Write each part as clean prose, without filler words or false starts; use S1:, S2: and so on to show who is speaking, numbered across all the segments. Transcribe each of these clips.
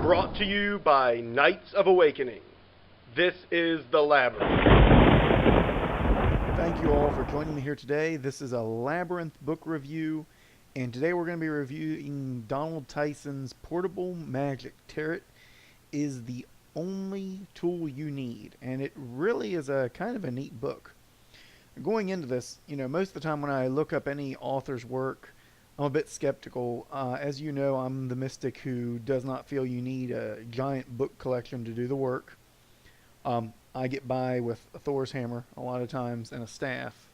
S1: Brought to you by Knights of Awakening. This is the Labyrinth.
S2: Thank you all for joining me here today. This is a Labyrinth Book Review, and today we're going to be reviewing Donal Tyson's Portable Magic. Tarot is the only tool you need, and it really is a kind of a neat book. Going into this, most of the time when I look up any author's work, I'm a bit skeptical. As you know, I'm the mystic who does not feel you need a giant book collection to do the work. I get by with a Thor's hammer a lot of times and a staff.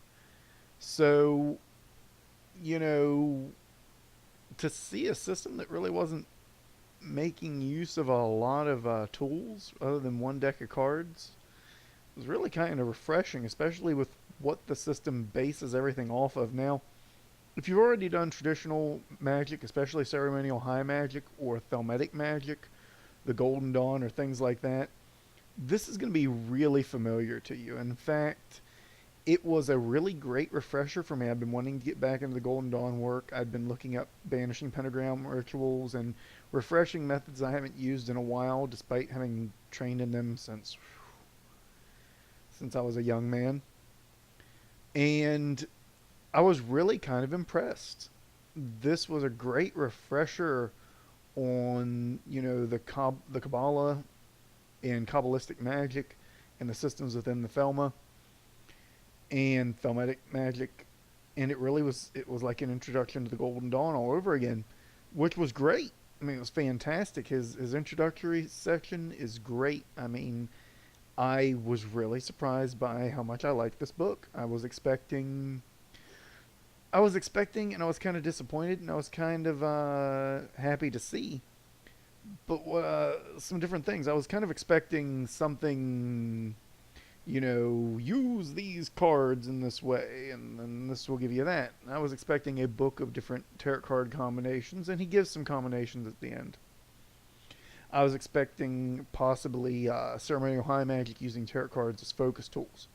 S2: So, to see a system that really wasn't making use of a lot of tools other than one deck of cards was really kind of refreshing, especially with what the system bases everything off of. Now, if you've already done traditional magic, especially ceremonial high magic or thaumatic magic, the Golden Dawn or things like that, this is going to be really familiar to you. In fact, it was a really great refresher for me. I've been wanting to get back into the Golden Dawn work. I've been looking up banishing pentagram rituals and refreshing methods I haven't used in a while, despite having trained in them since I was a young man. And I was really kind of impressed. This was a great refresher on, the Kabbalah and Kabbalistic magic and the systems within the Thelma and Thelmatic magic. And it was like an introduction to the Golden Dawn all over again, which was great. I mean, it was fantastic. His introductory section is great. I mean, I was really surprised by how much I liked this book. I was expecting and I was kind of disappointed, and I was kind of happy to see. But some different things. I was kind of expecting something, use these cards in this way, and then this will give you that. And I was expecting a book of different tarot card combinations, and he gives some combinations at the end. I was expecting possibly ceremonial high magic using tarot cards as focus tools.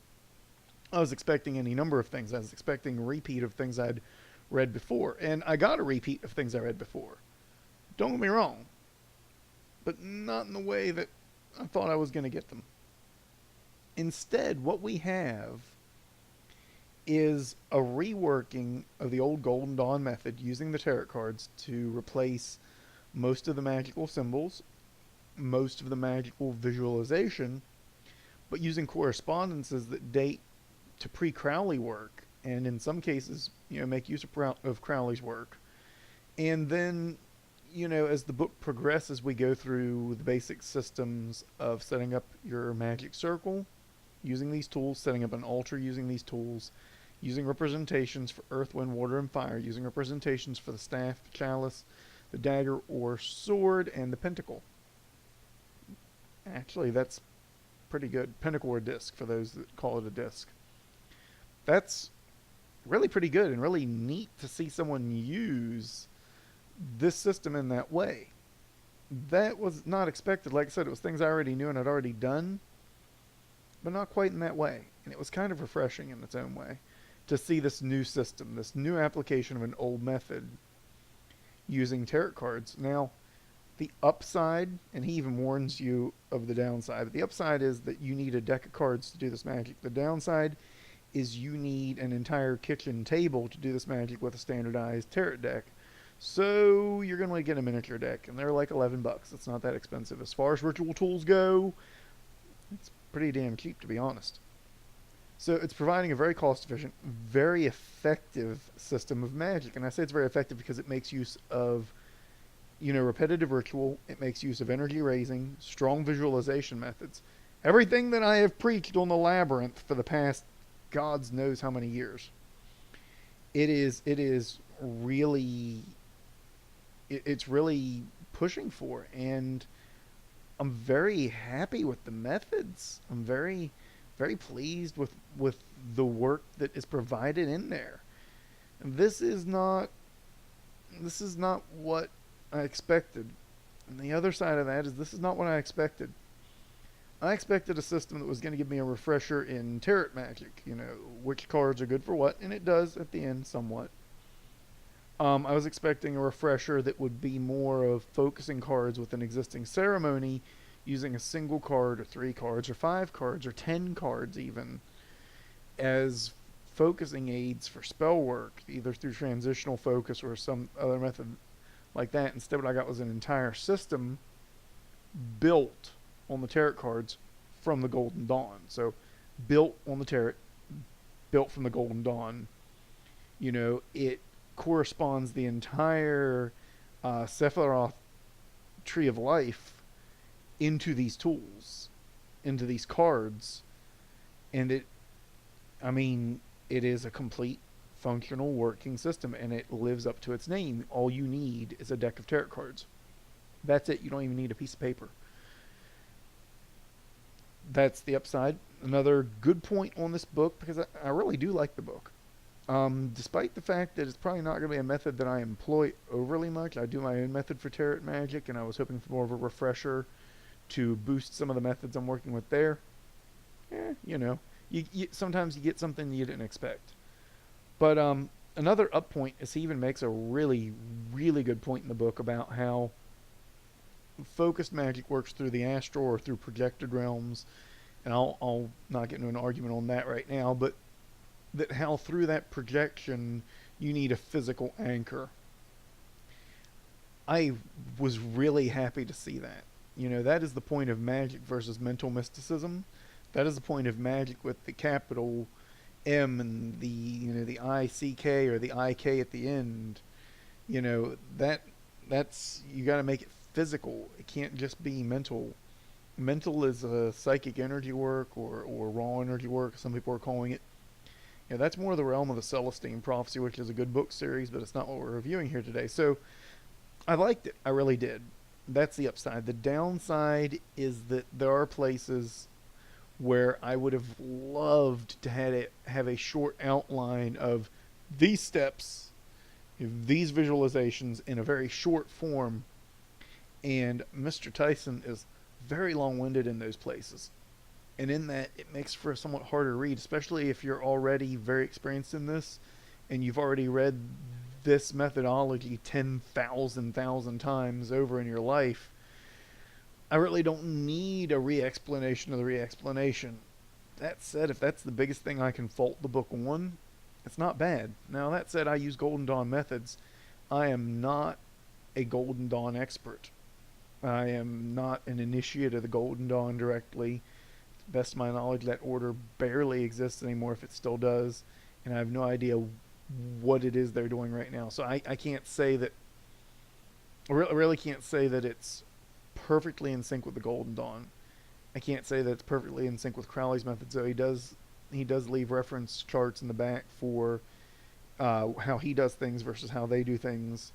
S2: I was expecting any number of things. I was expecting a repeat of things I'd read before. And I got a repeat of things I read before. Don't get me wrong. But not in the way that I thought I was going to get them. Instead, what we have is a reworking of the old Golden Dawn method using the tarot cards to replace most of the magical symbols, most of the magical visualization, but using correspondences that date to pre-Crowley work, and in some cases, make use of Crowley's work. And then, as the book progresses, we go through the basic systems of setting up your magic circle using these tools, setting up an altar using these tools, using representations for earth, wind, water, and fire, using representations for the staff, the chalice, the dagger or sword, and the pentacle. Actually, that's pretty good. Pentacle or disc, for those that call it a disc. That's really pretty good and really neat to see someone use this system in that way. That was not expected. Like I said, it was things I already knew and I'd already done, but not quite in that way. And it was kind of refreshing in its own way to see this new system, this new application of an old method using tarot cards. Now, the upside, and he even warns you of the downside, but the upside is that you need a deck of cards to do this magic. The downside is you need an entire kitchen table to do this magic with a standardized tarot deck. So you're going to get a miniature deck, and they're like $11. It's not that expensive. As far as ritual tools go, it's pretty damn cheap, to be honest. So it's providing a very cost-efficient, very effective system of magic. And I say it's very effective because it makes use of, repetitive ritual. It makes use of energy raising, strong visualization methods. Everything that I have preached on the Labyrinth for the past God knows how many years. It's really pushing for, and I'm very happy with the methods. I'm very, very pleased with the work that is provided in there. And this is not what I expected. And the other side of that is this is not what I expected. I expected a system that was going to give me a refresher in tarot magic, which cards are good for what, and it does at the end somewhat. I was expecting a refresher that would be more of focusing cards with an existing ceremony, using a single card or 3 cards or 5 cards or 10 cards even as focusing aids for spell work, either through transitional focus or some other method like that. Instead, what I got was an entire system built on the tarot cards from the Golden Dawn. So, built on the tarot, built from the Golden Dawn. It corresponds the entire Sephiroth Tree of Life into these tools, into these cards, and it is a complete functional working system, and it lives up to its name. All you need is a deck of tarot cards. That's it. You don't even need a piece of paper. That's the upside. Another good point on this book, because I really do like the book. Despite the fact that it's probably not going to be a method that I employ overly much, I do my own method for Tarot Magic, and I was hoping for more of a refresher to boost some of the methods I'm working with there. Sometimes you get something you didn't expect. But another up point is he even makes a really, really good point in the book about how focused magic works through the astral or through projected realms. And I'll not get into an argument on that right now, but that how through that projection you need a physical anchor. I was really happy to see that. That is the point of magic versus mental mysticism. That is the point of magic with the capital M and the ICK or the IK at the end. That's you got to make it physical. It can't just be mental. Mental is a psychic energy work or raw energy work, some people are calling it. That's more the realm of the Celestine Prophecy, which is a good book series, but it's not what we're reviewing here today. So I liked it. I really did. That's the upside. The downside is that there are places where I would have loved to have a short outline of these steps, these visualizations in a very short form. And Mr. Tyson is very long-winded in those places. And in that, it makes for a somewhat harder read, especially if you're already very experienced in this and you've already read this methodology 10,000 times over in your life. I really don't need a re-explanation of the re-explanation. That said, if that's the biggest thing I can fault the book on, it's not bad. Now, that said, I use Golden Dawn methods. I am not a Golden Dawn expert. I am not an initiate of the Golden Dawn directly. To the best of my knowledge, that order barely exists anymore, if it still does, and I have no idea what it is they're doing right now. So I can't say that. I really can't say that it's perfectly in sync with the Golden Dawn. I can't say that it's perfectly in sync with Crowley's methods, though he does leave reference charts in the back for how he does things versus how they do things,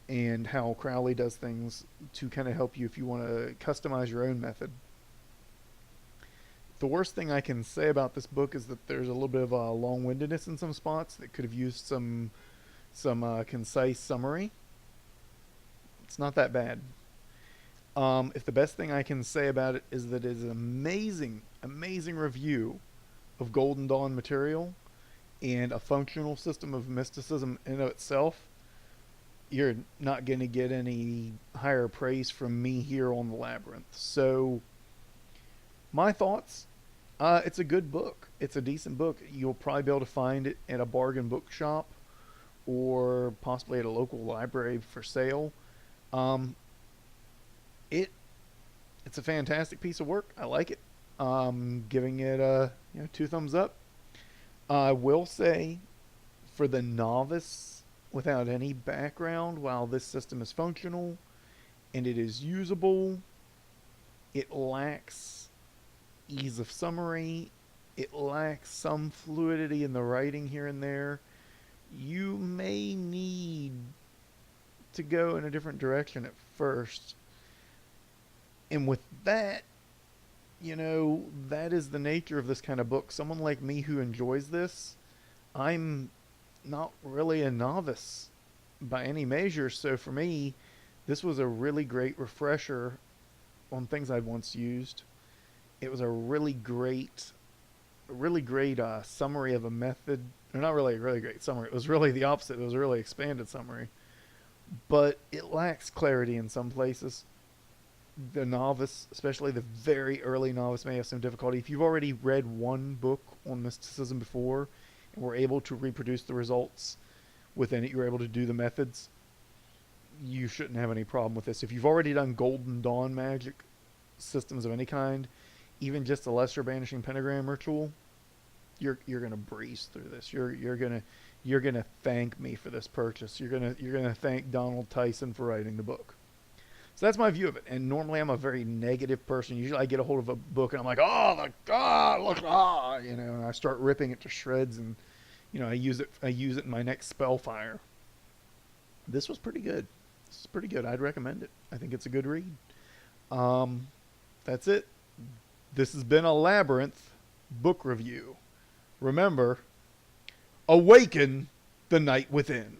S2: and how Crowley does things to kind of help you if you want to customize your own method. The worst thing I can say about this book is that there's a little bit of long-windedness in some spots that could have used some concise summary. It's not that bad. If the best thing I can say about it is that it is an amazing, amazing review of Golden Dawn material and a functional system of mysticism in and of itself, you're not going to get any higher praise from me here on the Labyrinth. So, my thoughts, it's a good book. It's a decent book. You'll probably be able to find it at a bargain bookshop or possibly at a local library for sale. It's a fantastic piece of work. I like it. Giving it 2 thumbs up. I will say, for the novice without any background, while this system is functional and it is usable, it lacks ease of summary. It lacks some fluidity in the writing here and there. You may need to go in a different direction at first. And with that, that is the nature of this kind of book. Someone like me who enjoys this, I'm not really a novice by any measure. So for me, this was a really great refresher on things I'd once used. It was a really great a really great summary of a method. Or not really a really great summary. It was really the opposite. It was a really expanded summary. But it lacks clarity in some places. The novice, especially the very early novice, may have some difficulty. If you've already read one book on mysticism before and were able to reproduce the results within it, you're able to do the methods, you shouldn't have any problem with this. If you've already done Golden Dawn magic systems of any kind, even just a lesser banishing pentagram ritual, you're gonna breeze through this. You're gonna thank me for this purchase. You're gonna thank Donal Tyson for writing the book. So that's my view of it. And normally I'm a very negative person. Usually I get a hold of a book and I'm like, oh the God, look, and I start ripping it to shreds, and I use it in my next Spellfire. This was pretty good. This is pretty good. I'd recommend it. I think it's a good read. That's it. This has been a Labyrinth Book Review. Remember, awaken the night within.